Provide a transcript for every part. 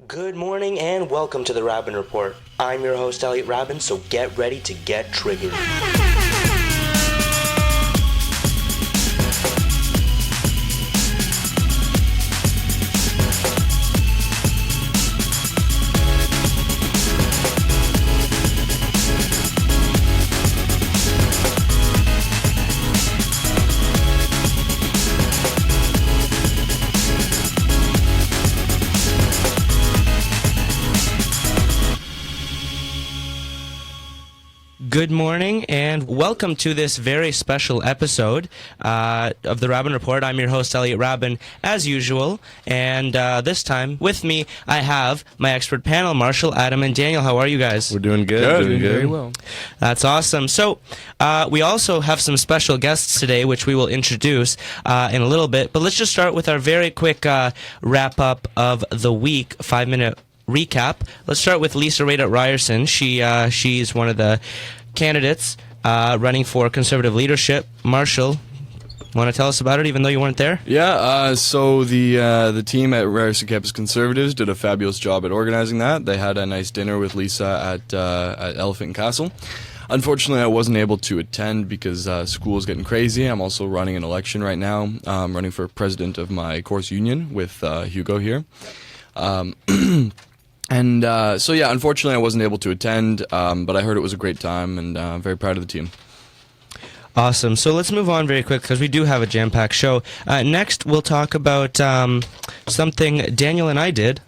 Good morning and welcome to the Raben Report. I'm your host, Elliot Raben, so get ready to get triggered. Good morning and welcome to this very special episode of the Raben Report. I'm your host, Elliot Raben, as usual. And this time with me, I have my expert panel, Marshall, Adam, and Daniel. How are you guys? We're doing good. Doing very well. That's awesome. So we also have some special guests today, which we will introduce in a little bit. But let's just start with our very quick wrap-up of the week, 5-minute recap. Let's start with Lisa Raitt at Ryerson. She's one of the candidates running for conservative leadership. Marshall, want to tell us about it, even though you weren't there? Yeah, so the team at Ryerson Campus Conservatives did a fabulous job at organizing that. They had a nice dinner with Lisa at Elephant and Castle. Unfortunately, I wasn't able to attend because school is getting crazy. I'm also running an election right now. I'm running for president of my course union with Hugo here. And so, yeah, unfortunately, I wasn't able to attend, but I heard it was a great time, and I'm very proud of the team. Awesome. So let's move on very quick because we do have a jam-packed show. Next, we'll talk about something Daniel and I did,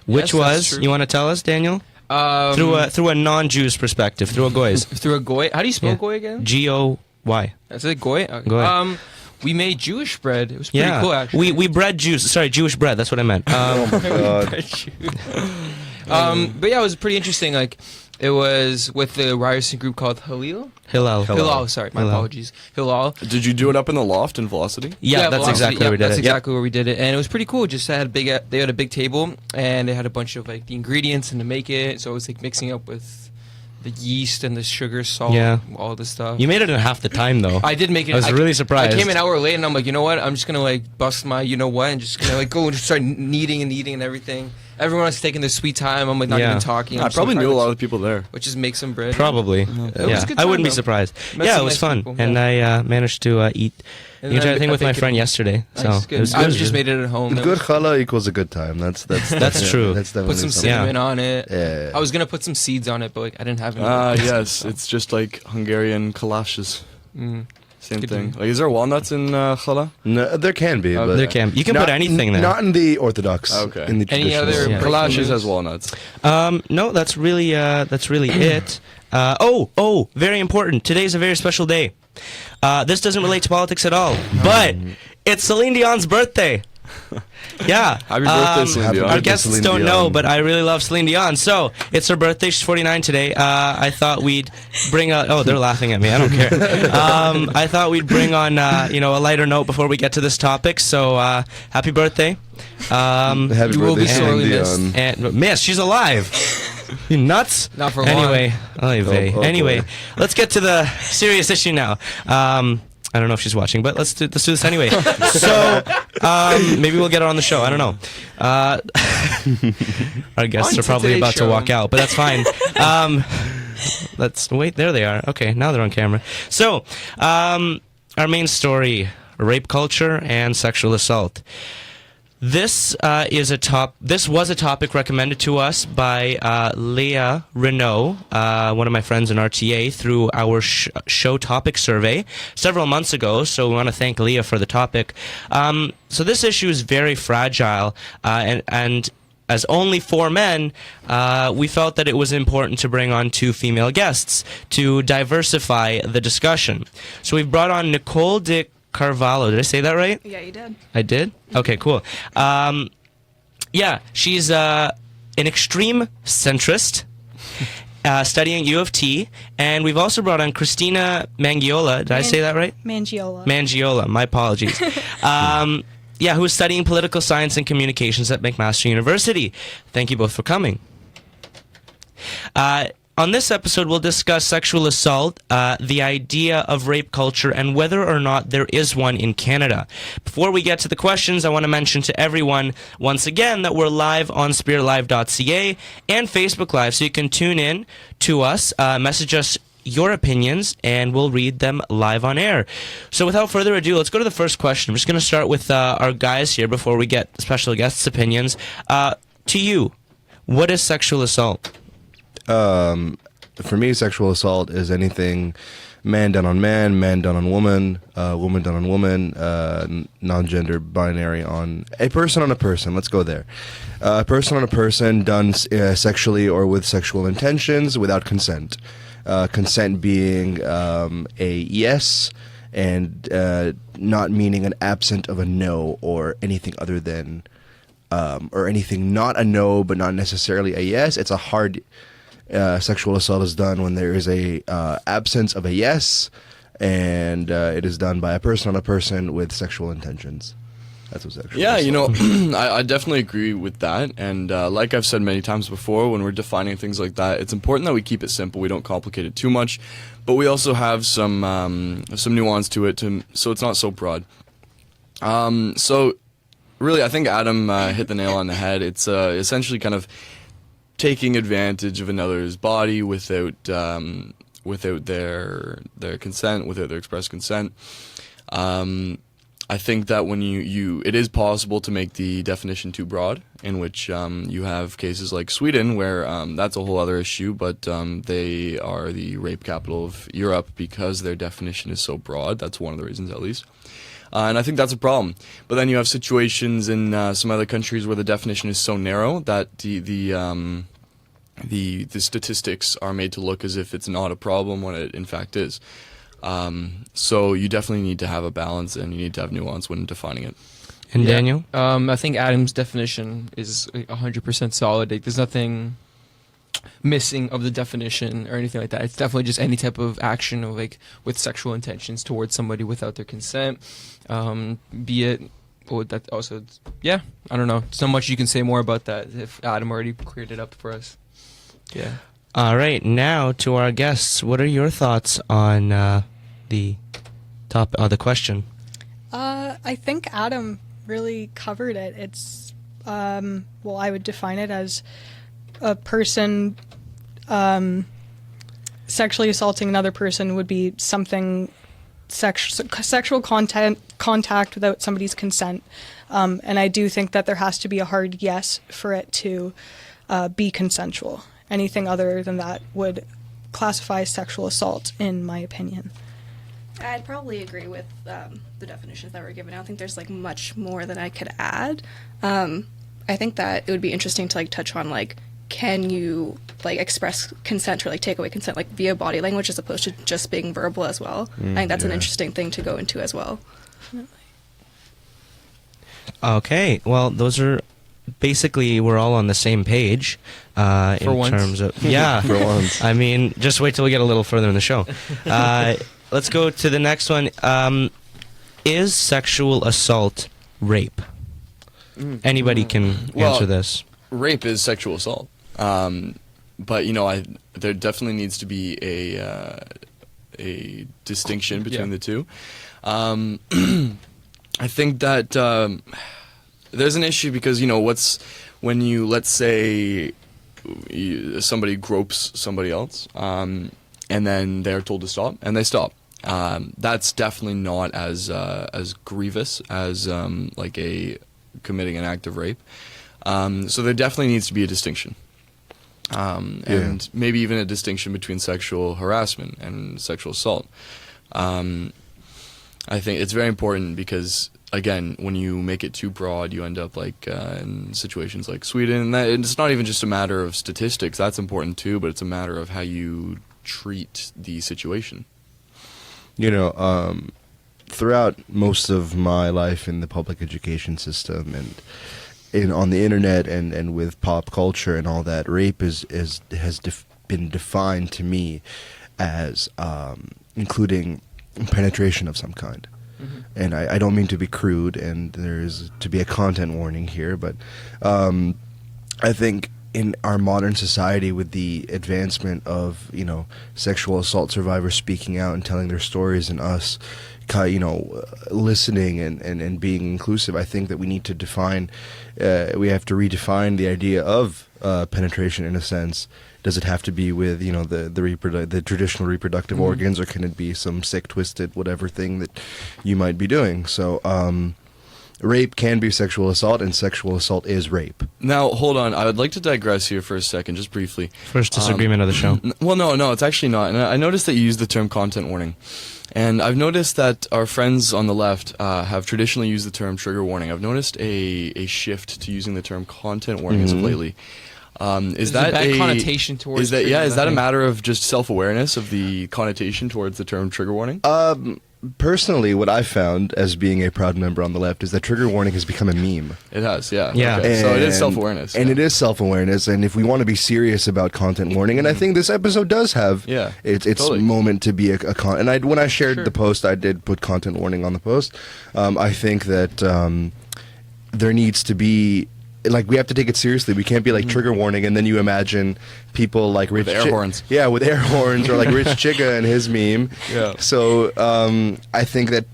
which was, you want to tell us, Daniel? Through a non-Jews perspective, through a Goy's. Through a Goy? How do you spell Goy again? G-O-Y. Is it Goy? Okay. Goy. We made Jewish bread. It was pretty cool, actually. We bred Jews. Sorry, Jewish bread. That's what I meant. Oh my God. But yeah, it was pretty interesting. Like, it was with the Ryerson group called Hillel, sorry. My apologies. Hillel. Did you do it up in the loft in Velocity? Yeah, that's Velocity, exactly where we did that's it. exactly where we did it. And it was pretty cool. Just had they had a big table, and they had a bunch of, like, the ingredients and to make it. So it was, like, mixing up with the yeast and the sugar, salt, all this stuff. You made it in half the time, though. I did make it. I was really surprised. I came an hour late, and I'm like, you know what? I'm just going to, like, bust my you-know-what and just going to, like, go and start kneading and everything. Everyone was taking their sweet time. I'm, like, not even talking. I probably knew a lot of people there. Which is make some bread. Probably. It was a good time, I wouldn't be though. surprised. Met Yeah, some it was nice fun. people, And I managed to eat the entire thing with my friend yesterday. So Nice, it was I good. just made it at home. Good challah equals a good time. That's true. That's definitely Put some something. cinnamon on it. Yeah. I was going to put some seeds on it, but, like, I didn't have any. Yes, it's just like Hungarian kolaches. Same Good thing. to- Like, is there walnuts in challah? No, there can be, but There can. You can put anything there. Not in the Orthodox. Okay. In the Any traditional. other Yeah. Kolaches has walnuts. No, that's really it. Very important. Today's a very special day. This doesn't relate to politics at all, but it's Celine Dion's birthday. Yeah. Happy birthday, Celine Happy Dion. Our birthday, guests Celine don't Dion. know, but I really love Celine Dion. So it's her birthday. She's 49 today. I thought we'd bring out. Oh, they're laughing at me. I don't care. I thought we'd bring on a lighter note before we get to this topic. So happy birthday. Happy You will birthday, be sorely Celine missed. Dion. And miss, she's alive. You nuts? Not for long. Anyway, oy vey. Oh, Anyway, boy. let's get to the serious issue now. I don't know if she's watching, but let's do this anyway. So maybe we'll get her on the show. I don't know. Our guests On are probably today's about to show. walk out, but that's fine. Let's wait. There they are. Okay, now they're on camera. So our main story: rape culture and sexual assault. This was a topic recommended to us by Leah Renault, one of my friends in RTA, through our show topic survey several months ago. So we want to thank Leah for the topic. So this issue is very fragile, and as only 4 men, we felt that it was important to bring on 2 female guests to diversify the discussion. So we've brought on Nicole De Carvalho. Did I say that right? Yeah, you did. I did? Okay, cool. She's an extreme centrist studying U of T. And we've also brought on Christina Mangiola. Did I say that right? Mangiola. My apologies. Who is studying political science and communications at McMaster University. Thank you both for coming. On this episode, we'll discuss sexual assault, the idea of rape culture, and whether or not there is one in Canada. Before we get to the questions, I want to mention to everyone once again that we're live on spiritlive.ca and Facebook Live, so you can tune in to us, message us your opinions, and we'll read them live on air. So without further ado, let's go to the first question. I'm just going to start with our guys here before we get special guests' opinions. To you, what is sexual assault? For me, sexual assault is anything man done on man done on woman, woman done on woman, non-gender binary on a person. Let's go there. A person on a person done sexually or with sexual intentions without consent. Consent being a yes and not meaning an absent of a no or anything other than or anything not a no but not necessarily a yes. It's a hard sexual assault is done when there is a absence of a yes, and it is done by a person on a person with sexual intentions. That's what sexual assault is. I definitely agree with that. And like I've said many times before, when we're defining things like that, it's important that we keep it simple. We don't complicate it too much, but we also have some nuance to it, so it's not so broad. So really, I think Adam hit the nail on the head. It's essentially kind of taking advantage of another's body without their consent, without their express consent. I think that when it is possible to make the definition too broad, in which you have cases like Sweden, where that's a whole other issue, but they are the rape capital of Europe because their definition is so broad. That's one of the reasons, at least. And I think that's a problem. But then you have situations in some other countries where the definition is so narrow that the statistics are made to look as if it's not a problem when it in fact is. So you definitely need to have a balance and you need to have nuance when defining it. And Daniel? I think Adam's definition is 100% solid. Like, there's nothing missing of the definition or anything like that. It's definitely just any type of action of, like, with sexual intentions towards somebody without their consent. Be it, that also, yeah, I don't know. So much you can say more about that if Adam already cleared it up for us. Yeah. All right, now to our guests. What are your thoughts on the question? I think Adam really covered it. It's well, I would define it as a person sexually assaulting another person would be something sexual contact without somebody's consent. And I do think that there has to be a hard yes for it to be consensual. Anything other than that would classify as sexual assault, in my opinion. I'd probably agree with the definitions that were given. I don't think there's like much more that I could add. I think that it would be interesting to like touch on like, can you like express consent or like take away consent like via body language as opposed to just being verbal as well. I think that's an interesting thing to go into as well. Okay, well, those are basically, we're all on the same page in once. terms of For once. I mean, just wait till we get a little further in the show. Let's go to the next one. Is sexual assault rape? Anybody can answer this. Rape is sexual assault, but you know, there definitely needs to be a distinction between the two. I think that there's an issue because, you know, when you, let's say somebody gropes somebody else and then they're told to stop and they stop. That's definitely not as grievous as like committing an act of rape. So there definitely needs to be a distinction. And maybe even a distinction between sexual harassment and sexual assault. I think it's very important because, again, when you make it too broad, you end up like in situations like Sweden. And it's not even just a matter of statistics. That's important too, but it's a matter of how you treat the situation. You know, throughout most of my life in the public education system and on the internet and with pop culture and all that, rape has been defined to me as including penetration of some kind. And I don't mean to be crude, and there's to be a content warning here, but I think in our modern society, with the advancement of sexual assault survivors speaking out and telling their stories, and us listening and being inclusive, I think that we need to we have to redefine the idea of penetration in a sense. Does it have to be with the traditional reproductive organs, or can it be some sick, twisted, whatever thing that you might be doing? So rape can be sexual assault, and sexual assault is rape. Now, hold on. I would like to digress here for a second, just briefly. First disagreement of the show. Well, no, it's actually not. And I noticed that you used the term content warning. And I've noticed that our friends on the left have traditionally used the term trigger warning. I've noticed a shift to using the term content warning as of lately. Is that a bad connotation towards is that trigger, is I that a think. matter of just self-awareness of the connotation towards the term trigger warning? Personally, what I've found as being a proud member on the left is that trigger warning has become a meme. It has, yeah. Yeah. Okay. So it is And- self-awareness. And yeah. it is self-awareness, and if we want to be serious about content warning, and I think this episode does have Yeah, its totally. moment to be and when I shared the post, I did put content warning on the post. I think that there needs to be, we have to take it seriously. We can't be like trigger warning, and then you imagine people like Rich With air horns. Yeah, with air horns, or like Rich Chica and his meme. Yeah. So I think that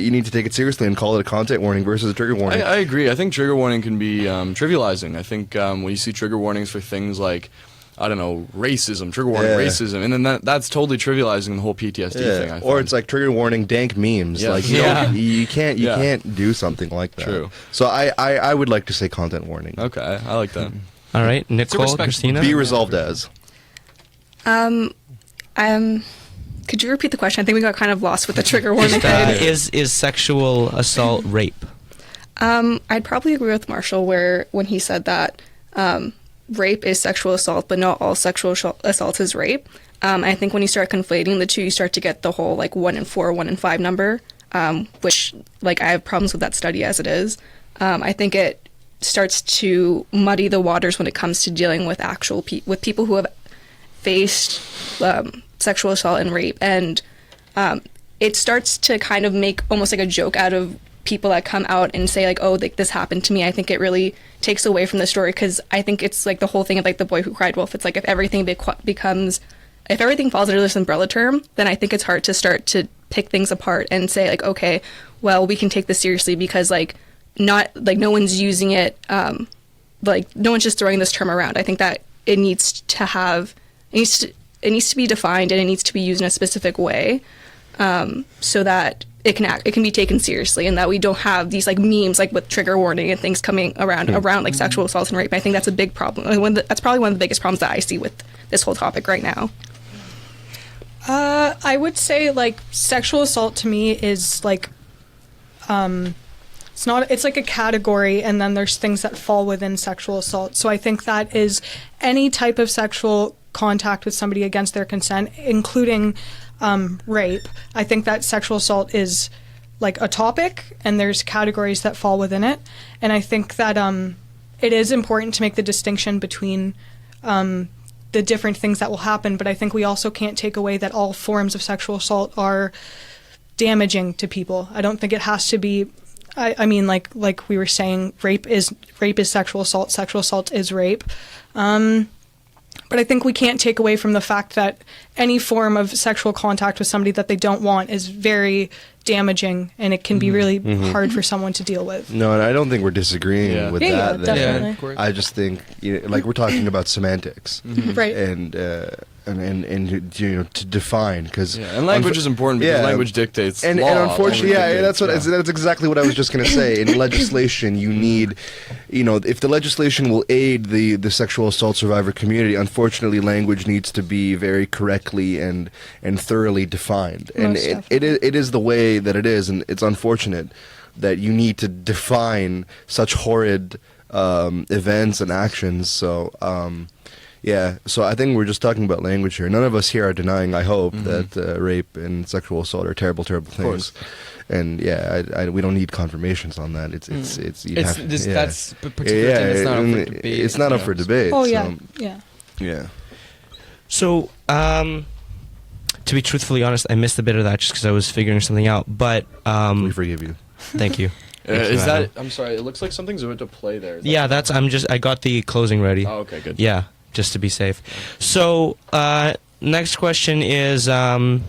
you need to take it seriously and call it a content warning versus a trigger warning. I agree. I think trigger warning can be trivializing. I think when you see trigger warnings for things like, I don't know, racism, trigger warning, Yeah. racism, and then that's totally trivializing the whole PTSD thing. I Or find. it's like trigger warning dank memes. Yeah. Like Yeah. you can't Yeah. can't do something like that. True. So I would like to say content warning. Okay, I like that. All right, Nicole, respect- Christina. Be resolved as. Could you repeat the question? I think we got kind of lost with the trigger warning thing. Is sexual assault rape? I'd probably agree with Marshall when he said that rape is sexual assault, but not all sexual assault is rape. I think when you start conflating the two, you start to get the whole 1 in 4, 1 in 5 number, which I have problems with that study as it is. I think it starts to muddy the waters when it comes to dealing with with people who have faced sexual assault and rape, and it starts to kind of make almost like a joke out of people that come out and say this happened to me. I think it really takes away from the story, because I think it's the whole thing of the boy who cried wolf. It's if everything if everything falls under this umbrella term, then I think it's hard to start to pick things apart and say okay, well, we can take this seriously because no one's using it, no one's just throwing this term around. I think that it needs to be defined, and it needs to be used in a specific way, so that it can be taken seriously, and that we don't have these memes with trigger warning and things coming around sexual assault and rape. I think that's a big problem. That's probably one of the biggest problems that I see with this whole topic right now. I would say sexual assault to me is it's like a category, and then there's things that fall within sexual assault. So I think that is any type of sexual contact with somebody against their consent, including rape. I think that sexual assault is a topic, and there's categories that fall within it. And I think that it is important to make the distinction between the different things that will happen, but I think we also can't take away that all forms of sexual assault are damaging to people. I don't think it has to be. I mean, like we were saying, rape is sexual assault. Sexual assault is rape. But I think we can't take away from the fact that any form of sexual contact with somebody that they don't want is very damaging, and it can be really hard for someone to deal with. No, and I don't think we're disagreeing with Yeah, that. definitely. I just think we're talking about semantics, Right. and to define, because And language is important because language dictates and law. unfortunately, Language dictates, that's exactly what I was just going to say. In legislation, you need, if the legislation will aid the sexual assault survivor community, unfortunately, language needs to be very correctly and thoroughly defined. And Most it is the way that it is, and it's unfortunate that you need to define such horrid events and actions. So. So I think we're just talking about language here. None of us here are denying, I hope, that rape and sexual assault are terrible, terrible things. And we don't need confirmations on that. It's That's a particular thing that's not up for debate. It's not up for debate. Oh, so, yeah, yeah. yeah. So, to be truthfully honest, I missed a bit of that just because I was figuring something out. But We forgive you. thank you. Is that? I'm sorry. It looks like something's about to play there. Is that- Yeah, that's. I got the closing ready. Oh, okay, good. Yeah, just to be safe. So, next question is, I'm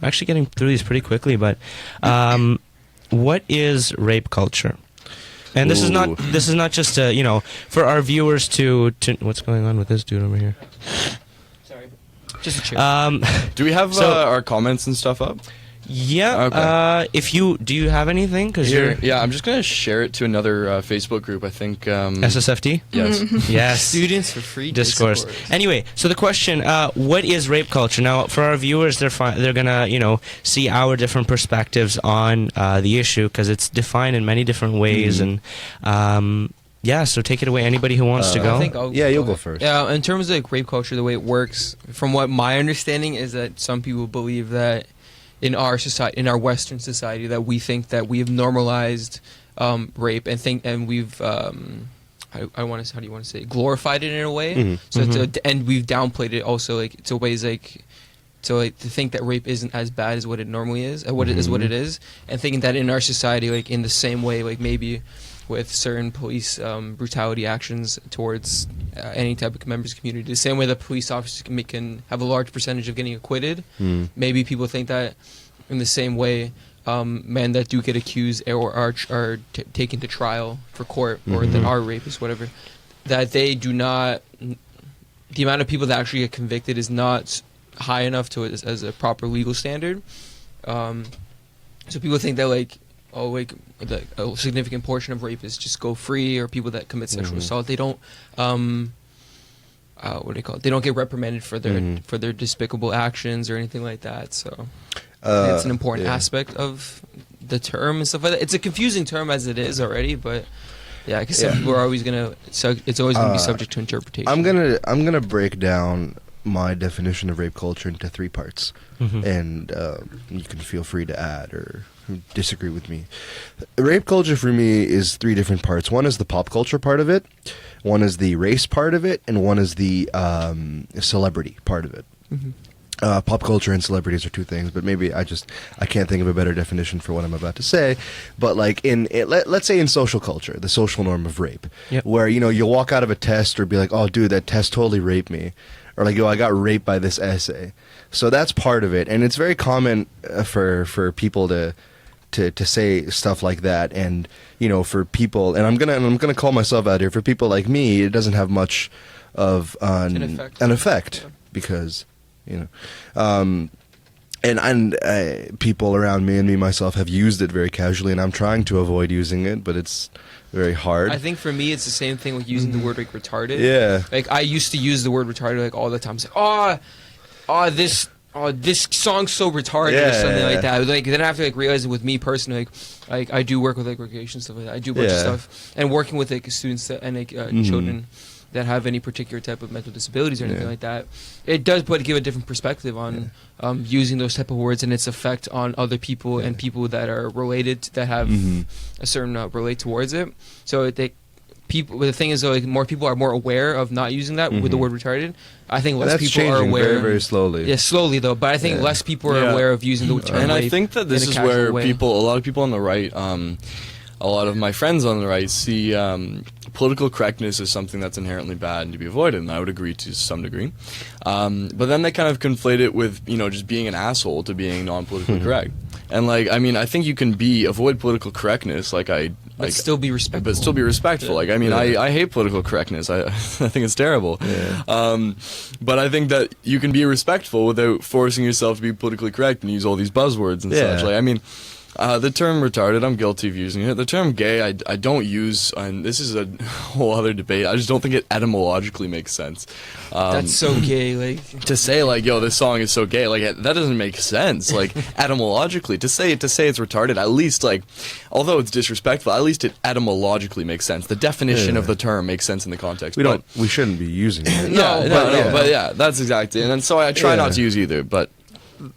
actually getting through these pretty quickly, but what is rape culture? And this is not just for our viewers to what's going on with this dude over here? Sorry. Just a chair. Do we have our comments and stuff up? Yeah. Okay. If you have anything, because you're Yeah, I'm just gonna share it to another Facebook group. I think. SSFD. Yes. Yes. Students for free Discourse. Anyway, so the question, what is rape culture? Now, for our viewers, they're gonna see our different perspectives on the issue because it's defined in many different ways, and yeah. So take it away. Anybody who wants to go. I think You'll go first. Yeah, in terms of like rape culture, the way it works, from what my understanding is that some people believe that in our society, in our Western society, that we think that we have normalized rape and we've how do you want to say it? Glorified it in a way. So and we've downplayed it also like to ways like to think that rape isn't as bad as what it normally is, what it is, and thinking that in our society, like in the same way, like maybe with certain police brutality actions towards any type of members of the community, the same way that police officers can have a large percentage of getting acquitted. Maybe people think that in the same way, men that do get accused or are taken to trial for court or that are rapists, whatever, that they do not. The amount of people that actually get convicted is not high enough to it as a proper legal standard. So people think that a significant portion of rapists just go free, or people that commit sexual assault, they don't what do they call it? They don't get reprimanded for their despicable actions or anything like that. So I think it's an important aspect of the term and stuff like that. It's a confusing term as it is already, but yeah, because some people are always it's always gonna be subject to interpretation. I'm gonna break down my definition of rape culture into 3 parts, and you can feel free to add or disagree with me. Rape culture for me is 3 different parts. One is the pop culture part of it, one is the race part of it, and one is the celebrity part of it. Pop culture and celebrities are 2 things, but maybe I can't think of a better definition for what I'm about to say. But like let's say in social culture, the social norm of rape, where you'll walk out of a test or be like, oh dude, that test totally raped me, or like, yo, I got raped by this essay. So that's part of it, and it's very common for people to say stuff like that, and for people, and I'm gonna call myself out here, for people like me, it doesn't have much of an effect because and people around me and me myself have used it very casually, and I'm trying to avoid using it, but it's very hard. I think for me it's the same thing with using the word like retarded. Yeah, like I used to use the word retarded like all the time. It's like, this song's so retarded or something like that. Like then I have to like realize it with me personally. Like I do work with like recreation stuff like that. I do a bunch of stuff, and working with like students and like children that have any particular type of mental disabilities or anything like that. It does give a different perspective on using those type of words and its effect on other people and people that are related that have a certain relate towards it. So the thing is though, like more people are more aware of not using that with the word retarded. I think less people are aware. Very, very slowly. Yeah, slowly though. But I think less people are aware of using the term. And rape I think that this is where a lot of people on the right, a lot of my friends on the right see political correctness as something that's inherently bad and to be avoided, and I would agree to some degree. But then they kind of conflate it with, just being an asshole to being non-politically correct. And I think you can avoid political correctness, but still be respectful. But still be respectful. I hate political correctness. I think it's terrible. Yeah. But I think that you can be respectful without forcing yourself to be politically correct and use all these buzzwords and such. The term retarded, I'm guilty of using it. The term gay, I don't use, and this is a whole other debate. I just don't think it etymologically makes sense. That's so gay, to say yo, this song is so gay, that doesn't make sense. Etymologically, to say it's retarded, at least although it's disrespectful, at least it etymologically makes sense. The definition of the term makes sense in the context. We shouldn't be using it. But that's exactly, and so I try not to use either, but.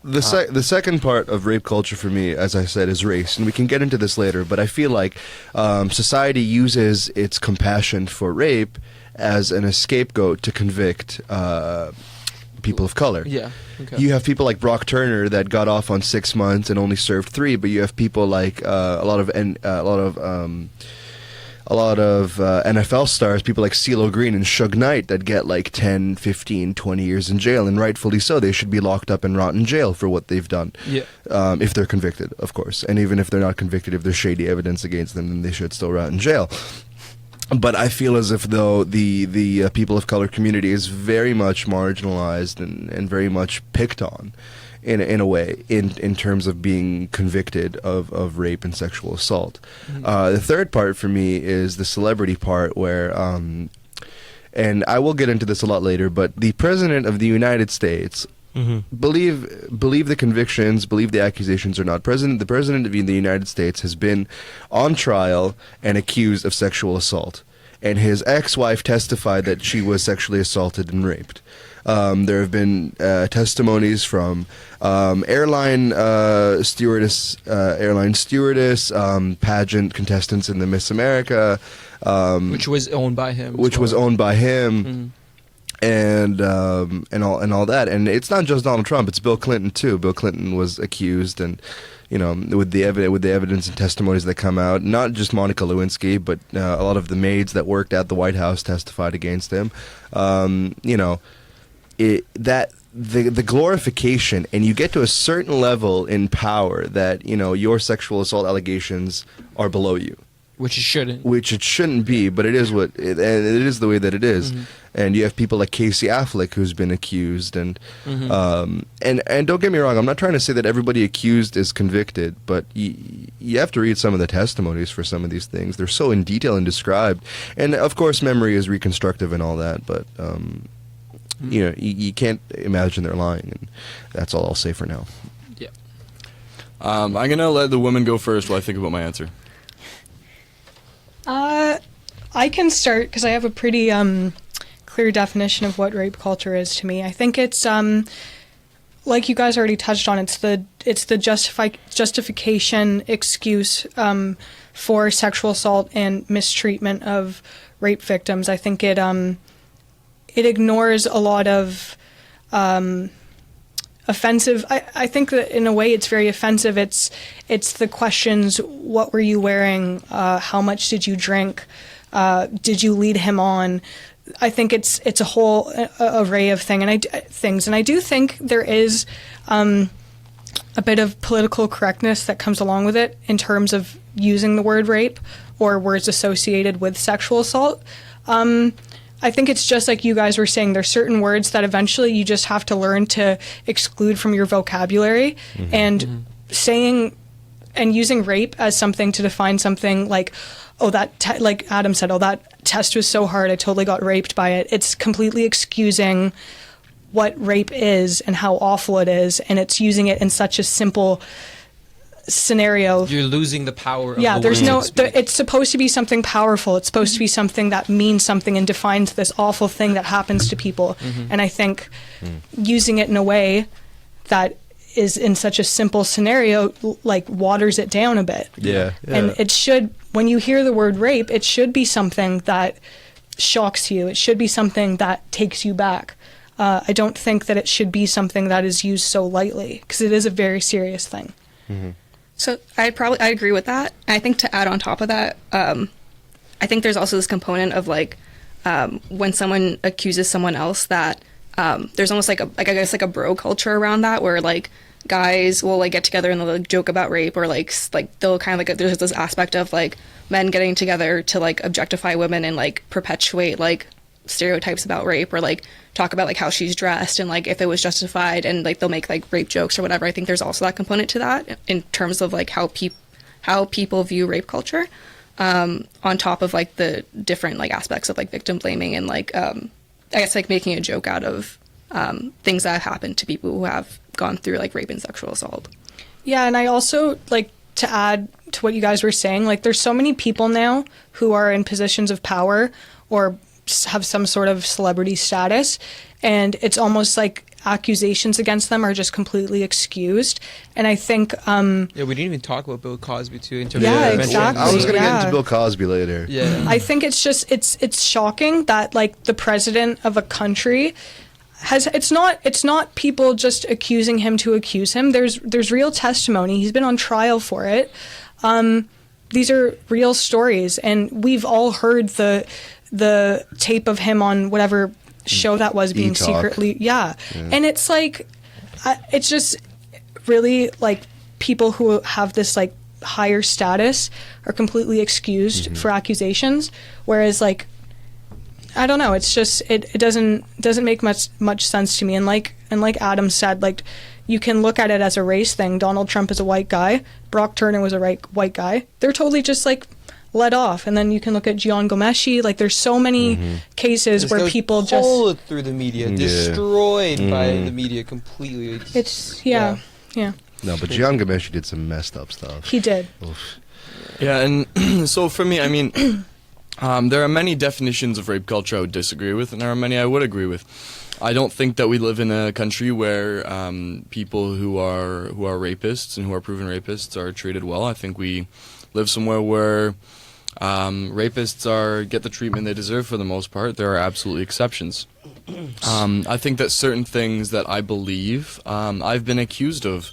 The second part of rape culture for me, as I said, is race, and we can get into this later, but I feel like society uses its compassion for rape as an scapegoat to convict people of color. Yeah. Okay. You have people like Brock Turner that got off on 6 months and only served 3, but you have people like a lot of NFL stars, people like CeeLo Green and Suge Knight that get like 10, 15, 20 years in jail, and rightfully so. They should be locked up and rot in jail for what they've done. Yeah. If they're convicted, of course. And even if they're not convicted, if there's shady evidence against them, then they should still rot in jail. But I feel as if though the people of color community is very much marginalized and very much picked on in a way in terms of being convicted of rape and sexual assault. The third part for me is the celebrity part where and I will get into this a lot later, but the President of the United States, believe the convictions, believe the accusations or not. The President of the United States has been on trial and accused of sexual assault, and his ex-wife testified that she was sexually assaulted and raped. There have been testimonies from airline stewardess, pageant contestants in the Miss America, Which was owned by him. And all that, and it's not just Donald Trump; it's Bill Clinton too. Bill Clinton was accused, and with the evidence and testimonies that come out, not just Monica Lewinsky, but a lot of the maids that worked at the White House testified against him. The glorification, and you get to a certain level in power that your sexual assault allegations are below you. Which it shouldn't. Which it shouldn't be, but it is and it is the way that it is. And you have people like Casey Affleck who's been accused, and don't get me wrong, I'm not trying to say that everybody accused is convicted, but you have to read some of the testimonies for some of these things. They're so in detail and described, and of course memory is reconstructive and all that, but you can't imagine they're lying, and that's all I'll say for now. Yeah. I'm gonna let the woman go first while I think about my answer. I can start because I have a pretty clear definition of what rape culture is to me. I think it's like you guys already touched on. It's the justification excuse for sexual assault and mistreatment of rape victims. I think it ignores a lot of offensive. I think that in a way it's very offensive. It's the questions: what were you wearing? How much did you drink? Did you lead him on? I think it's a whole array of things, and I do think there is a bit of political correctness that comes along with it in terms of using the word rape or words associated with sexual assault. I think it's just like you guys were saying, there's certain words that eventually you just have to learn to exclude from your vocabulary, and saying and using rape as something to define something like, like Adam said, that test was so hard, I totally got raped by it. It's completely excusing what rape is and how awful it is, and it's using it in such a simple scenario. You're losing the power of there's no speak. It's supposed to be something powerful. It's supposed to be something that means something and defines this awful thing that happens to people. And I think using it in a way that is in such a simple scenario like waters it down a bit. And it should, when you hear the word rape, it should be something that shocks you. It should be something that takes you back. I don't think that it should be something that is used so lightly, because it is a very serious thing. So I agree with that. I think to add on top of that, I think there's also this component of like when someone accuses someone else that there's almost like a bro culture around that, where like guys will like get together and they'll like joke about rape, or like they'll kind of like there's this aspect of like men getting together to like objectify women and like perpetuate like stereotypes about rape, or like talk about like how she's dressed and like if it was justified, and like they'll make like rape jokes or whatever. I think there's also that component to that in terms of like how people view rape culture, on top of like the different like aspects of like victim blaming and like I guess like making a joke out of things that have happened to people who have gone through like rape and sexual assault. Yeah, and I also like to add to what you guys were saying, like there's so many people now who are in positions of power or have some sort of celebrity status, and it's almost like accusations against them are just completely excused. And I think we didn't even talk about Bill Cosby too in terms Yeah, of exactly. I was going to get into Bill Cosby later. I think it's just it's shocking that like the president of a country it's not people just accusing him to accuse him. There's real testimony. He's been on trial for it. These are real stories, and we've all heard the tape of him on whatever show that was being E-Talk. secretly, yeah. And it's like, it's just really like people who have this like higher status are completely excused for accusations, whereas like, I don't know, it's just it doesn't make much sense to me. And like Adam said, like, you can look at it as a race thing. Donald Trump is a white guy. Brock Turner was a white guy. They're totally just like let off. And then you can look at Gian Gomeshi. Like, there's so many cases where people just pulled through the media, destroyed by the media completely. it's yeah. No, but Gian Gomeshi did some messed up stuff. He did. Oof. Yeah, and so for me, I mean, there are many definitions of rape culture I would disagree with, and there are many I would agree with. I don't think that we live in a country where people who are rapists and who are proven rapists are treated well. I think we live somewhere where rapists get the treatment they deserve for the most part. There are absolutely exceptions. I think that certain things that I believe, I've been accused of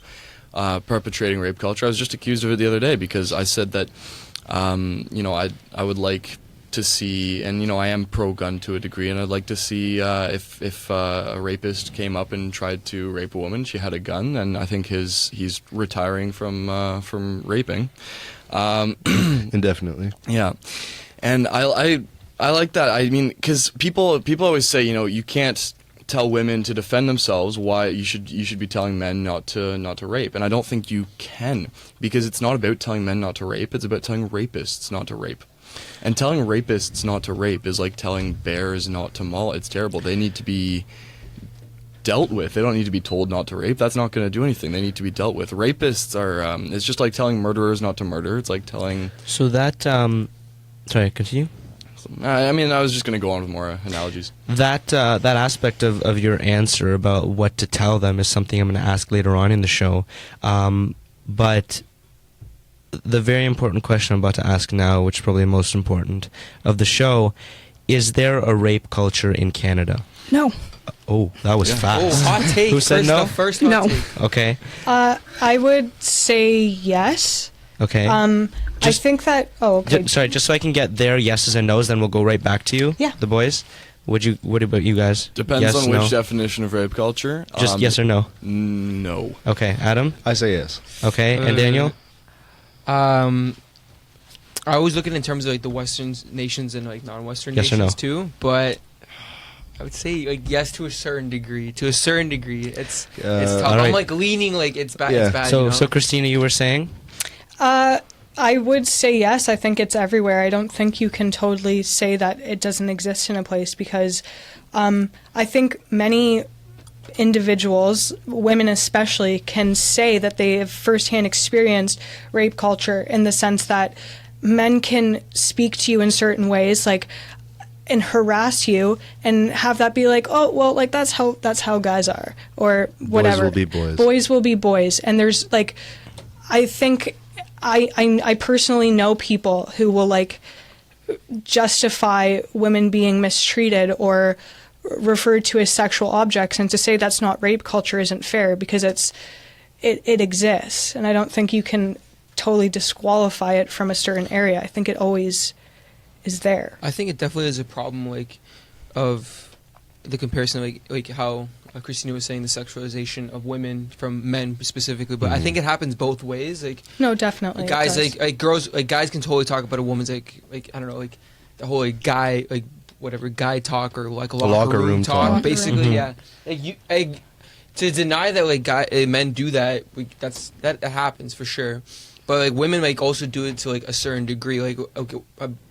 perpetrating rape culture. I was just accused of it the other day because I said that, I would like to see, and I am pro-gun to a degree, and I'd like to see if a rapist came up and tried to rape a woman, she had a gun, and I think he's retiring from raping. Indefinitely. Yeah, and I like that. I mean, because people always say, you can't tell women to defend themselves. Why you should be telling men not to rape, and I don't think you can, because it's not about telling men not to rape. It's about telling rapists not to rape. And telling rapists not to rape is like telling bears not to maul. It's terrible. They need to be dealt with. They don't need to be told not to rape. That's not going to do anything. They need to be dealt with. Rapists are, it's just like telling murderers not to murder. It's like telling... So that, sorry, continue. I mean, I was just going to go on with more analogies. That aspect of your answer about what to tell them is something I'm going to ask later on in the show. But the very important question I'm about to ask now, which is probably the most important of the show, is there a rape culture in Canada? No. Oh, that was fast. Oh, hot take. Who said no? First hot No. take. Okay. I would say yes. Okay. I Just- think that. Oh, okay. Sorry, just so I can get their yeses and nos, then we'll go right back to you, Yeah. the boys. What about you guys? Depends Yes, on no? which definition of rape culture. Just yes or no. No. Okay, Adam. I say yes. Okay, and Daniel. I always look at it in terms of like the Western nations and like non-Western Yes or nations no? too, but I would say like yes to a certain degree. To a certain degree, it's tough. all right. I'm like leaning like it's bad. Yeah. It's bad. So Christina, you were saying? I would say yes. I think it's everywhere. I don't think you can totally say that it doesn't exist in a place because I think many individuals, women especially, can say that they have firsthand experienced rape culture in the sense that men can speak to you in certain ways, like, and harass you and have that be like, oh, well, like that's how guys are, or whatever. Boys will be boys. Boys will be boys. And there's like, I think I personally know people who will like justify women being mistreated or referred to as sexual objects, and to say that's not rape culture isn't fair because it exists, and I don't think you can totally disqualify it from a certain area. I think it always is there. I think it definitely is a problem like of the comparison like how Christina was saying, the sexualization of women from men specifically, but I think it happens both ways. Like No, definitely. it guys does. like girls, like guys can totally talk about a woman's like I don't know, like the whole like guy like whatever guy talk or like locker room talk, talk. basically. Mhm. Yeah, like to deny that like men do that, that happens for sure. But like women like also do it to like a certain degree, like okay,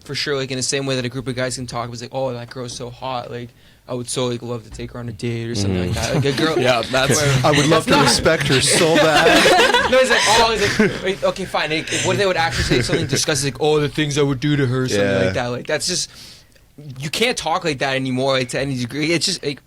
for sure, like in the same way that a group of guys can talk, it's like, oh, that girl's so hot, like I would so like love to take her on a date or something like that. Like a girl, Yeah, that's... I would love to respect her so bad. No, it's like, oh, it's like, wait, okay, fine. Like, what if they would actually say something disgusting, like, oh, the things I would do to her, something like that. Like, that's just, you can't talk like that anymore, like, to any degree. It's just, like,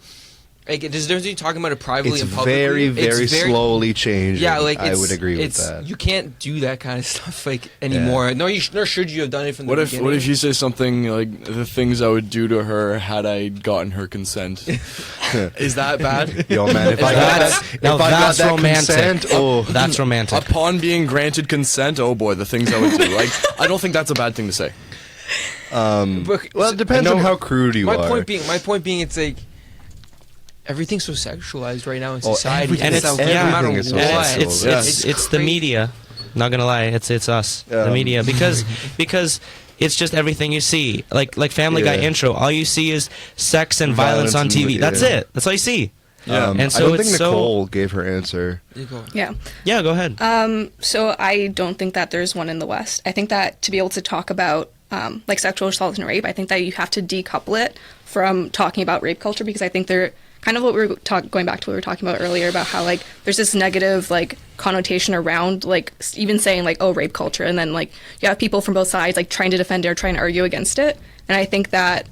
Like, there's a difference between talking about it privately It's and publicly. very, very It's slowly changing. Yeah, like I would agree with that. You can't do that kind of stuff like anymore. Nor should you have done it from the What if beginning. you say something like the things I would do to her had I gotten her consent? Is that bad? Yo, man, if I got that's that romantic. consent, oh, That's romantic. Upon being granted consent, oh boy, the things I would do. Like, I don't think that's a bad thing to say. well, it depends on how crude you my are. point being, it's like everything's so sexualized right now in society, everything and is- it's yeah. no matter everything is so what. sexual. It's the media. Not gonna lie, it's us, the media, because it's just everything you see. Like Family Guy Yeah. intro, all you see is sex and violence on and- TV. That's yeah. it. That's all you see. Yeah. And so I don't it's think so. Nicole gave her answer. You go. Yeah. Yeah, go ahead. So I don't think that there's one in the West. I think that to be able to talk about like sexual assault and rape, I think that you have to decouple it from talking about rape culture, because I think they're kind of what we were going back to what we were talking about earlier about how like there's this negative like connotation around like even saying like, oh, rape culture, and then like you have people from both sides like trying to defend it or trying to argue against it. And I think that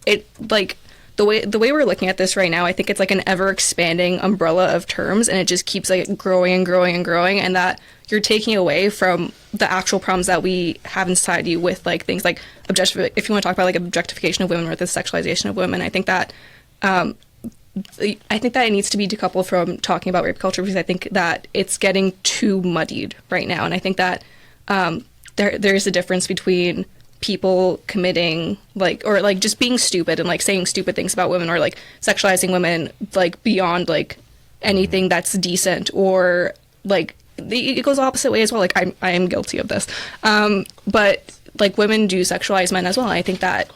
it like the way we're looking at this right now, I think it's like an ever expanding umbrella of terms, and it just keeps like growing and growing and growing, and that you're taking away from the actual problems that we have in society with like things like if you want to talk about like objectification of women or the sexualization of women. I think that it needs to be decoupled from talking about rape culture, because I think that it's getting too muddied right now, and I think that there is a difference between people committing like or like just being stupid and like saying stupid things about women or like sexualizing women like beyond like anything that's decent, or like it goes the opposite way as well. Like I am guilty of this, but like women do sexualize men as well. And I think that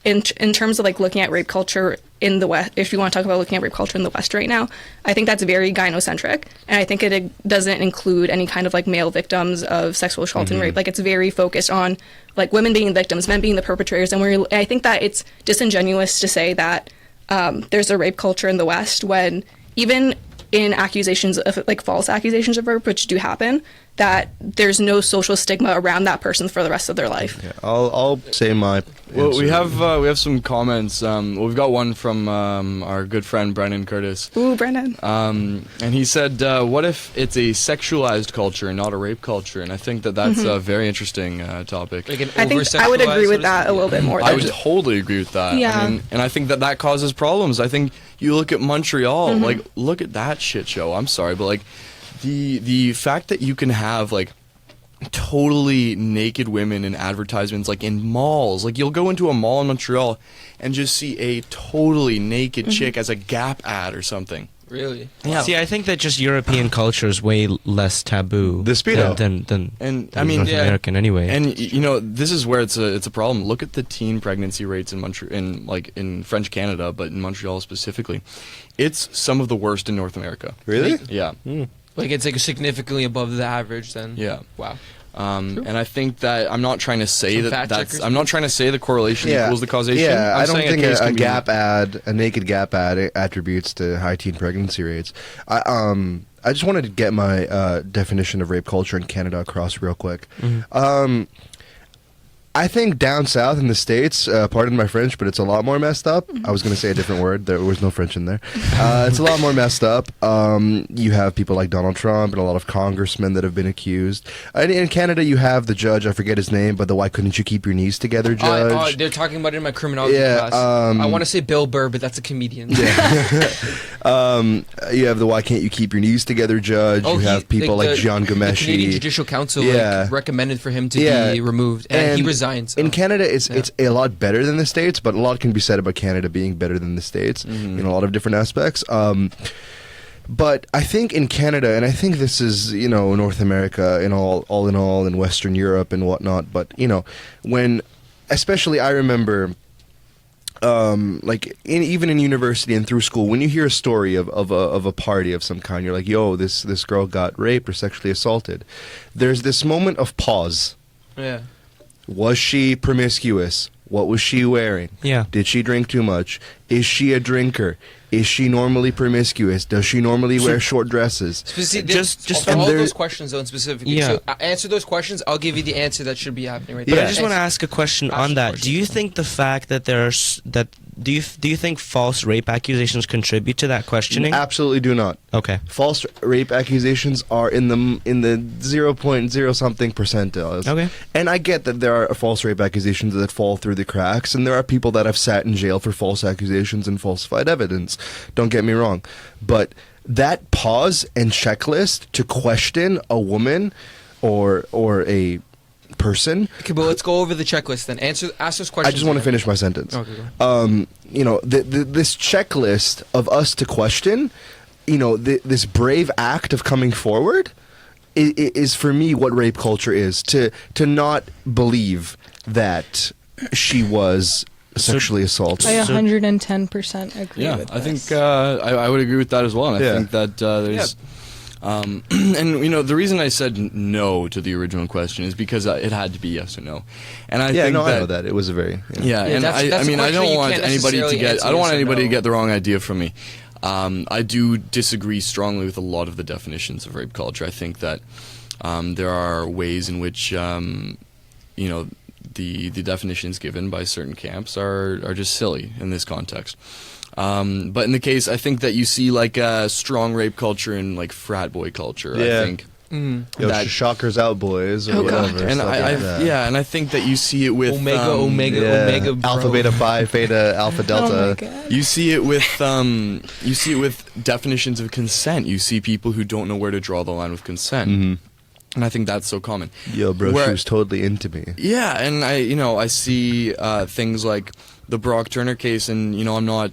in terms of like looking at rape culture in the West, if you want to talk about looking at rape culture in the West right now, I think that's very gynocentric, and I think it doesn't include any kind of like male victims of sexual assault and rape. Like it's very focused on like women being victims, men being the perpetrators, and I think that it's disingenuous to say that there's a rape culture in the West when even in accusations of like false accusations of rape, which do happen, that there's no social stigma around that person for the rest of their life. Yeah, I'll say my. Well, we answer. have some comments. We've got one from our good friend Brennan Curtis. Ooh, Brendan. And he said, what if it's a sexualized culture and not a rape culture? And I think that's a very interesting topic. Like an I think I would agree with that a little bit more. I would totally agree with that. Yeah. And I think that causes problems. I think you look at Montreal, like, look at that shit show. I'm sorry, but like the fact that you can have like totally naked women in advertisements, like in malls, like you'll go into a mall in Montreal and just see a totally naked chick as a Gap ad or something. Really? Yeah. See, I think that just European culture is way less taboo The Speedo. than And I than mean, North American anyway. And you know, this is where it's a problem. Look at the teen pregnancy rates in in French Canada, but in Montreal specifically, it's some of the worst in North America. Really? Yeah, Like it's like significantly above the average then. yeah. Wow. And I think that I'm not trying to say Some fact that's. checkers? I'm not trying to say the correlation equals the causation. Yeah, I'm I don't saying think case a can be- Gap ad, a naked Gap ad, attributes to high teen pregnancy rates. I just wanted to get my definition of rape culture in Canada across real quick. I think down south in the States, pardon my French, but it's a lot more messed up. I was going to say a different word. There was no French in there. It's a lot more messed up. You have people like Donald Trump and a lot of congressmen that have been accused. In Canada, you have the judge, I forget his name, but the why couldn't you keep your knees together judge. They're talking about it in my criminology Yeah, class. I want to say Bill Burr, but that's a comedian. You have the why can't you keep your knees together judge. You have people like John The Canadian Gomeshi. Judicial Council Yeah. recommended for him to Yeah. be removed, and he resigned. So. In Canada, it's a lot better than the States, but a lot can be said about Canada being better than the States in a lot of different aspects. But I think in Canada, and I think this is, North America in all in Western Europe and whatnot, but, especially I remember, even in university and through school, when you hear a story of a party of some kind, you're like, yo, this girl got raped or sexually assaulted. There's this moment of pause. Yeah. Was she promiscuous? What was she wearing? Yeah. Did she drink too much? Is she a drinker? Is she normally promiscuous? Does she normally wear short dresses? Just for all there- those questions, though, specifically. Yeah. So answer those questions. I'll give you the answer that should be happening right But there. I just want to ask a question Ask on the that. question. Do you think the fact that do you think false rape accusations contribute to that questioning? Absolutely do not. Okay. False rape accusations are in the 0.0 something percentiles. Okay. And I get that there are false rape accusations that fall through the cracks, and there are people that have sat in jail for false accusations and falsified evidence. Don't get me wrong. But that pause and checklist to question a woman or a person. Okay, but let's go over the checklist then. Ask those questions. I just want to again. finish my sentence. Okay, go. This checklist of us to question, this brave act of coming forward is for me what rape culture is. To not believe that she was sexually assaulted. I 110% agree Yeah, with I this. think I would agree with that as well. And I think that there's, and the reason I said no to the original question is because it had to be yes or no. And I think I that, know that it was a very Yeah, and that's I a mean, I question don't you want can't anybody to necessarily get answer I don't want yes or anybody to no. get the wrong idea from me. I do disagree strongly with a lot of the definitions of rape culture. I think that there are ways in which the definitions given by certain camps are just silly in this context. But in the case, I think that you see like a strong rape culture and like frat boy culture. Yeah. I think. Yo, that- shockers out, boys, or Oh, God. whatever. And stuff like that. and I think that you see it with Omega, bro. Alpha, beta, phi, theta, alpha, Oh my delta. God. You see it with definitions of consent. You see people who don't know where to draw the line with consent, and I think that's so common. Yo, bro, Where- she was totally into me. Yeah, and I see things like the Brock Turner case, and I'm not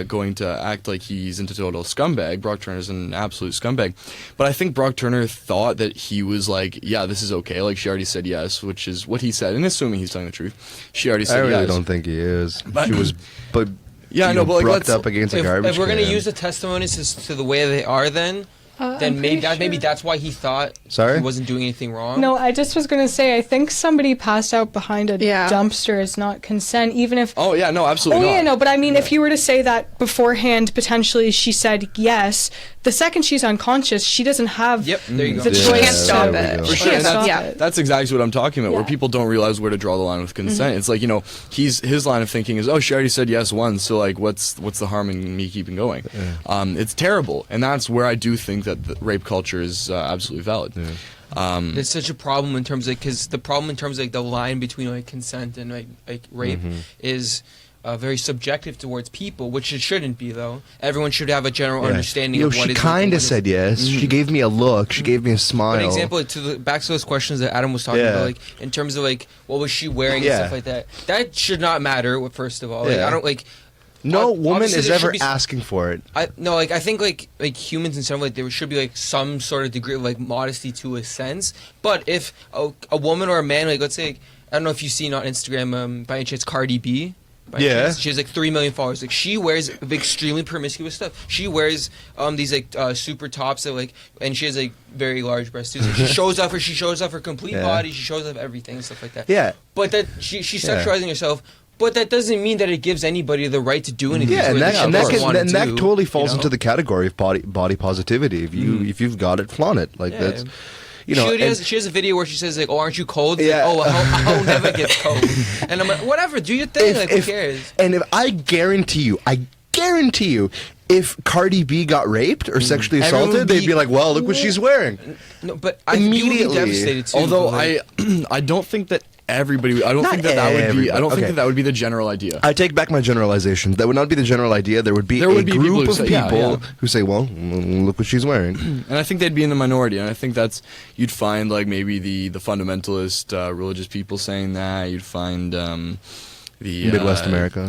going to act like he's into total scumbag. Brock Turner's an absolute scumbag, but I think Brock Turner thought that he was like, yeah, this is okay. Like she already said yes, which is what he said, and assuming he's telling the truth, she already I said really yes. don't think he is. But- She was, but Yeah, I know, but like, brucked let's- up against a garbage If we're gonna can. use the testimonies to the way they are, then I'm maybe pretty sure. that's why he thought Sorry? he wasn't doing anything wrong. No, I just was going to say, I think somebody passed out behind a Yeah. dumpster is not consent, even if... Oh yeah, no, absolutely Oh, not. yeah, no, but I mean, if you were to say that beforehand, potentially she said yes, the second she's unconscious, she doesn't have Yep, there you go. the She choice can't stop to- it. For She sure, can't and stop yeah. it. that's exactly what I'm talking about, where Yeah. people don't realize where to draw the line with consent. It's like, his line of thinking is, oh, she already said yes once, so like, what's the harm in me keeping going? It's terrible, and that's where I do think that the rape culture is absolutely valid. There's such a problem in terms of because the problem in terms of like the line between like consent and like rape is very subjective towards people, which it shouldn't be though. Everyone should have a general understanding Yo, of what she is. kind of said yes. She gave me a look. She gave me a smile. An example back to those questions that Adam was talking Yeah. about, like in terms of like what was she wearing Yeah. and stuff like that. That should not matter. First of all, like, Yeah. I don't like. No woman obviously is there should ever be- asking for it. I think like humans and stuff like there should be like some sort of degree of like modesty to a sense. But if a woman or a man, like let's say, I don't know if you've seen on Instagram by any chance Cardi B. By Yeah. chance, she has like 3 million followers. Like she wears extremely promiscuous stuff. She wears these like super tops that like, and she has like very large breasts too. So she shows off her complete Yeah. body. She shows off everything and stuff like that. Yeah. But that she's Yeah. sexualizing herself. But that doesn't mean that it gives anybody the right to do anything. Yeah, to and it that, she and that, doesn't can, wanna and that do, totally falls you know? into the category of body positivity. If you've got it, flaunt it. Like Yeah. that's, you know. She has a video where she says like, "Oh, aren't you cold?" Yeah. Like, oh, I'll never get cold. And I'm like, whatever, do your thing. Like, who cares? And if I guarantee you, if Cardi B got raped or sexually Everyone assaulted, would they'd be- be like, "Well, look what she's wearing." No, but people would be Immediately. devastated too. Although but, like, I don't think that everybody. I don't Not think that would be. everybody, I don't think okay. that would be the general idea. I take back my generalizations. That would not be the general idea. There would be There a would be people group who of say- yeah, people yeah. who say, "Well, look what she's wearing." And I think they'd be in the minority, and I think you'd find like maybe the fundamentalist religious people saying that. You'd find the Midwest America.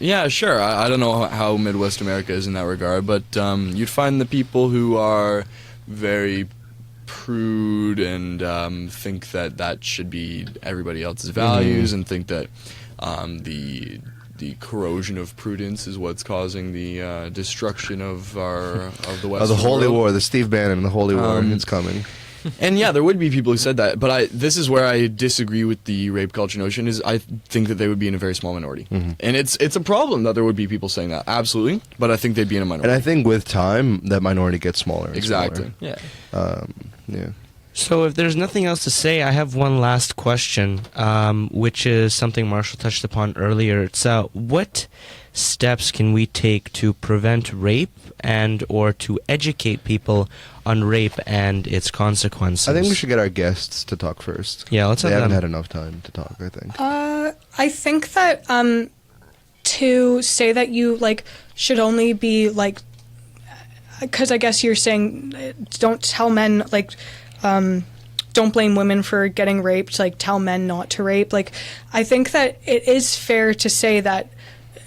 Yeah, sure. I don't know how Midwest America is in that regard, but you'd find the people who are very prude and think that should be everybody else's values, and think that the corrosion of prudence is what's causing the destruction of the Western Oh, the Holy world. War, the Steve Bannon, the Holy War, it's coming. And yeah, there would be people who said that, but this is where I disagree with the rape culture notion. Is I think that they would be in a very small minority, and it's a problem that there would be people saying that, absolutely. But I think they'd be in a minority. And I think with time, that minority gets smaller. And Exactly. Yeah. Smaller. Yeah. So if there's nothing else to say, I have one last question, which is something Marshall touched upon earlier. It's what steps can we take to prevent rape and or to educate people on rape and its consequences? I think we should get our guests to talk first. Yeah, let's They have haven't them. had enough time to talk, I think. I think that to say that you like should only be like, because I guess you're saying don't tell men like don't blame women for getting raped, like tell men not to rape. Like I think that it is fair to say that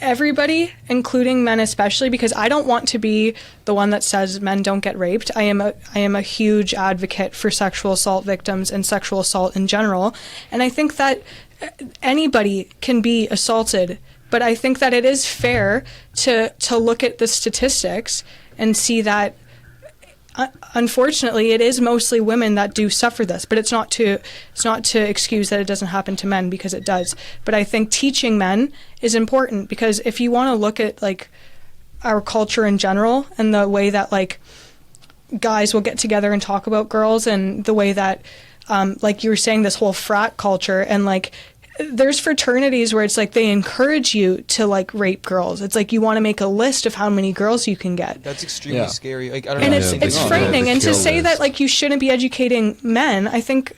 everybody, including men especially, because I don't want to be the one that says men don't get raped. I am a huge advocate for sexual assault victims and sexual assault in general, and I think that anybody can be assaulted, but I think that it is fair to look at the statistics and see that unfortunately it is mostly women that do suffer this, but it's not to excuse that it doesn't happen to men, because it does. But I think teaching men is important, because if you want to look at like our culture in general and the way that like guys will get together and talk about girls, and the way that like you were saying, this whole frat culture, and like there's fraternities where it's like they encourage you to like rape girls. It's like you want to make a list of how many girls you can get. That's extremely Yeah. scary. Like I don't And know. it's frightening. the And to kill say list. that like you shouldn't be educating men, I think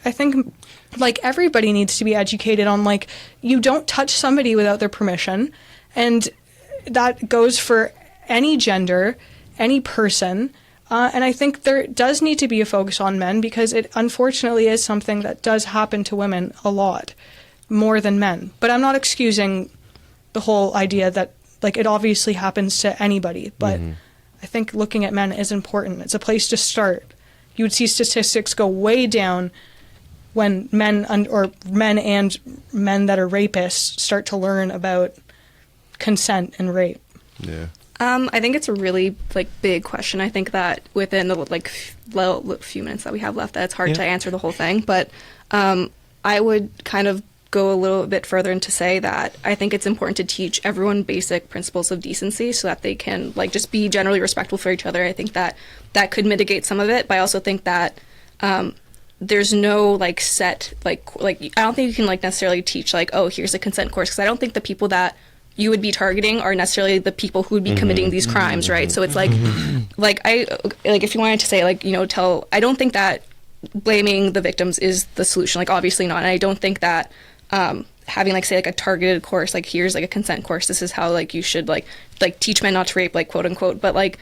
like everybody needs to be educated on like you don't touch somebody without their permission, and that goes for any gender, any person. And I think there does need to be a focus on men, because it unfortunately is something that does happen to women a lot more than men. But I'm not excusing the whole idea that like it obviously happens to anybody, but I think looking at men is important. It's a place to start. You would see statistics go way down when men and men that are rapists start to learn about consent and rape. Yeah. I think it's a really like big question. I think that within the like few minutes that we have left, that it's hard to answer the whole thing. But I would kind of go a little bit further and to say that I think it's important to teach everyone basic principles of decency so that they can like just be generally respectful for each other. I think that could mitigate some of it, but I also think that there's no like set like I don't think you can like necessarily teach like, oh, here's a consent course, because I don't think the people that you would be targeting are necessarily the people who would be committing these crimes, right? So it's like if you wanted to say like, you know, I don't think that blaming the victims is the solution, like obviously not. And I don't think that having like say like a targeted course, like here's like a consent course, this is how like you should like teach men not to rape, like quote unquote, but like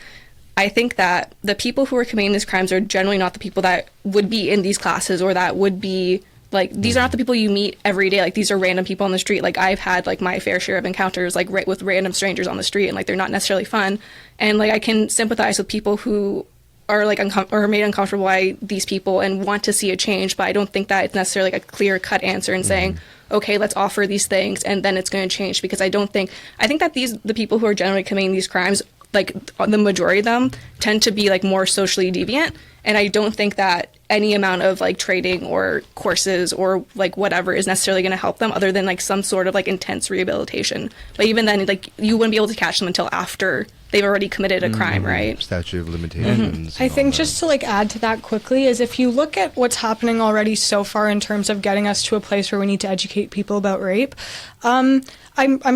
I think that the people who are committing these crimes are generally not the people that would be in these classes, or that would be like, these are not the people you meet every day. Like, these are random people on the street. Like, I've had, like, my fair share of encounters, like, with random strangers on the street, and, like, they're not necessarily fun. And, like, I can sympathize with people who are, like, or made uncomfortable by these people and want to see a change, but I don't think that it's necessarily, like, a clear-cut answer in saying, okay, let's offer these things, and then it's going to change. Because I think that the people who are generally committing these crimes, like, the majority of them, tend to be, like, more socially deviant. And I don't think that any amount of like training or courses or like whatever is necessarily going to help them, other than like some sort of like intense rehabilitation. But even then, like, you wouldn't be able to catch them until after they've already committed a crime, right? Statute of limitations. I think just to like add to that quickly is, if you look at what's happening already so far in terms of getting us to a place where we need to educate people about rape, I'm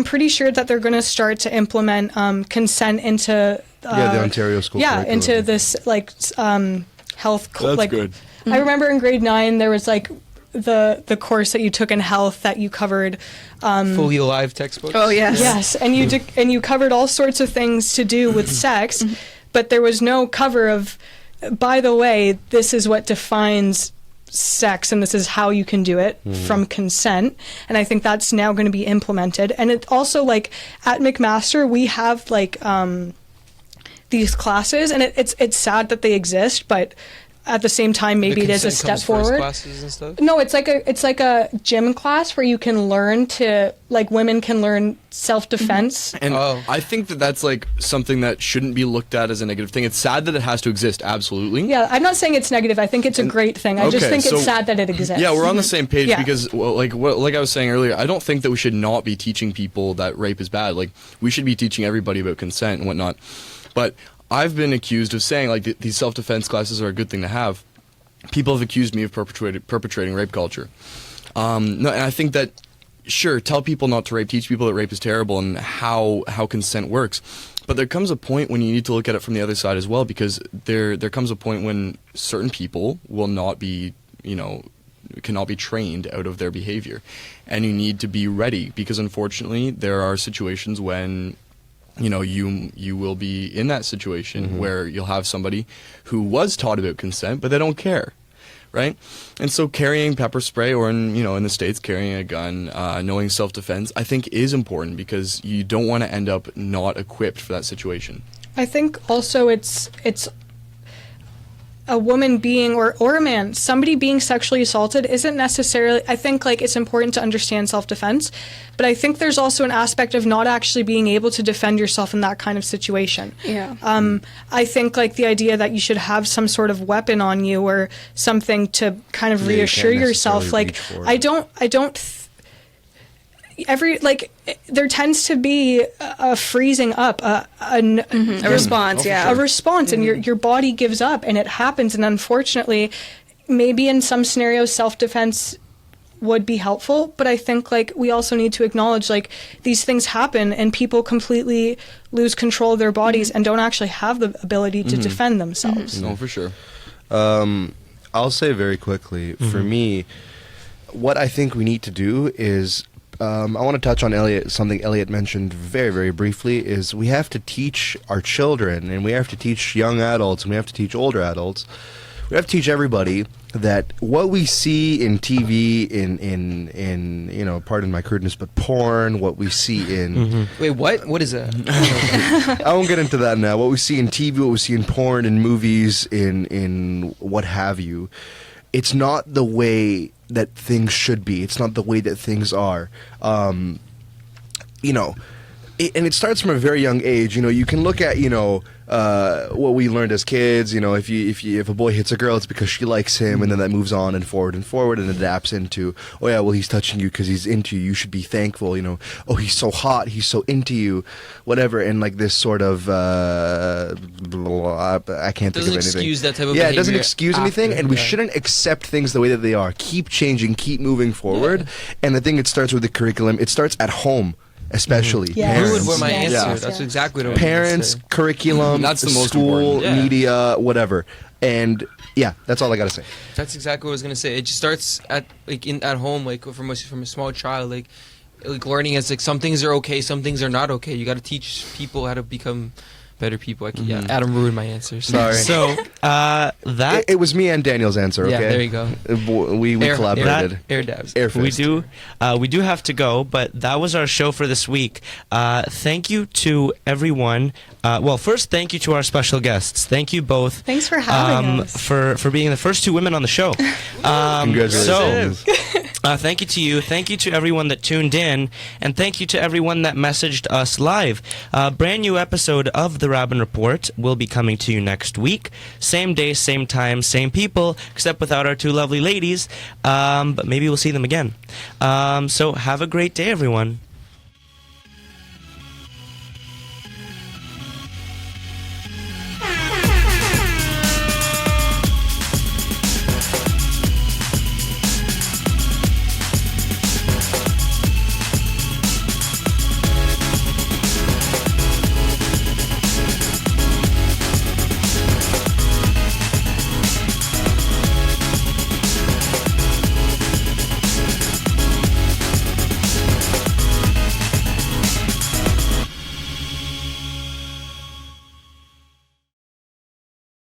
pretty sure that they're going to start to implement consent into the Ontario school curriculum. into this like health. That's like, good. I remember in grade 9 there was like the course that you took in health that you covered. Fully alive textbooks. Oh yes. Yes, and you covered all sorts of things to do with sex, but there was no cover of, by the way, this is what defines sex and this is how you can do it from consent. And I think that's now going to be implemented. And it also, like, at McMaster we have like these classes, and it's sad that they exist, but at the same time, maybe it is a step forward. Classes and stuff? No, it's like a gym class where you can learn to, like, women can learn self-defense. And I think that that's like something that shouldn't be looked at as a negative thing. It's sad that it has to exist, absolutely. Yeah, I'm not saying it's negative. I think it's a great thing. I just Okay, think so- it's sad that it exists. Yeah, we're on the same page Yeah. because, well, like I was saying earlier, I don't think that we should not be teaching people that rape is bad. Like, we should be teaching everybody about consent and whatnot. But I've been accused of saying, like, these self-defense classes are a good thing to have. People have accused me of perpetrating rape culture. No, and I think that, sure, tell people not to rape, teach people that rape is terrible and how consent works. But there comes a point when you need to look at it from the other side as well, because there comes a point when certain people will not be, cannot be trained out of their behavior. And you need to be ready, because unfortunately there are situations when you will be in that situation where you'll have somebody who was taught about consent, but they don't care, right? And so carrying pepper spray, or in the States, carrying a gun, knowing self-defense, I think is important, because you don't want to end up not equipped for that situation. I think also it's a woman being, or a man, somebody being sexually assaulted isn't necessarily, I think, like, it's important to understand self-defense, but I think there's also an aspect of not actually being able to defend yourself in that kind of situation. Yeah. I think, like, the idea that you should have some sort of weapon on you or something to kind of Yeah, you reassure can't yourself, necessarily like, reach for it. I don't there tends to be a freezing up, A response, yeah. a response, and your body gives up, and it happens. And unfortunately, maybe in some scenarios, self-defense would be helpful, but I think, like, we also need to acknowledge, like, these things happen and people completely lose control of their bodies and don't actually have the ability to defend themselves. No, for sure. I'll say very quickly, for me, what I think we need to do is, I want to touch on something Elliot mentioned very, very briefly, is we have to teach our children, and we have to teach young adults, and we have to teach older adults, we have to teach everybody that what we see in TV, in pardon my crudeness, but porn, what we see in... Wait, what? What is that? I won't get into that now. What we see in TV, what we see in porn, in movies, in what have you, it's not the way that things should be. It's not the way that things are. And it starts from a very young age. You can look at what we learned as kids. If a boy hits a girl, it's because she likes him, and then that moves on and forward and adapts into, oh yeah, well, he's touching you because he's into you. You should be thankful. Oh, he's so hot, he's so into you, whatever. And like this sort of I can't think of anything. Doesn't excuse that type of it behavior doesn't excuse anything, after, and we yeah. shouldn't accept things the way that they are. Keep changing, keep moving forward. And I think it starts with the curriculum. It starts at home. Especially Yes. parents. Ruined were my Yes. answer. Yes. That's Yes. exactly what I was Parents, gonna say. curriculum, That's the most school, important. Yeah. media, whatever. And yeah, that's all I gotta say. That's exactly what I was gonna say. It just starts at home, like from a small child, like learning as like some things are okay, some things are not okay. You got to teach people how to become better people. Yeah, Adam ruined my answer. Sorry. So that It was me and Daniel's answer. Okay, Yeah, there you go. We collaborated. Air dabs. Air we fist. we do have to go, but that was our show for this week. Thank you to everyone. First, thank you to our special guests. Thank you both. Thanks for having us. for being the first two women on the show. Congratulations. Thank you to you. Thank you to everyone that tuned in, and thank you to everyone that messaged us live. Brand new episode of the Raben Report will be coming to you next week. Same day, same time, same people, except without our two lovely ladies. But maybe we'll see them again. So have a great day, everyone.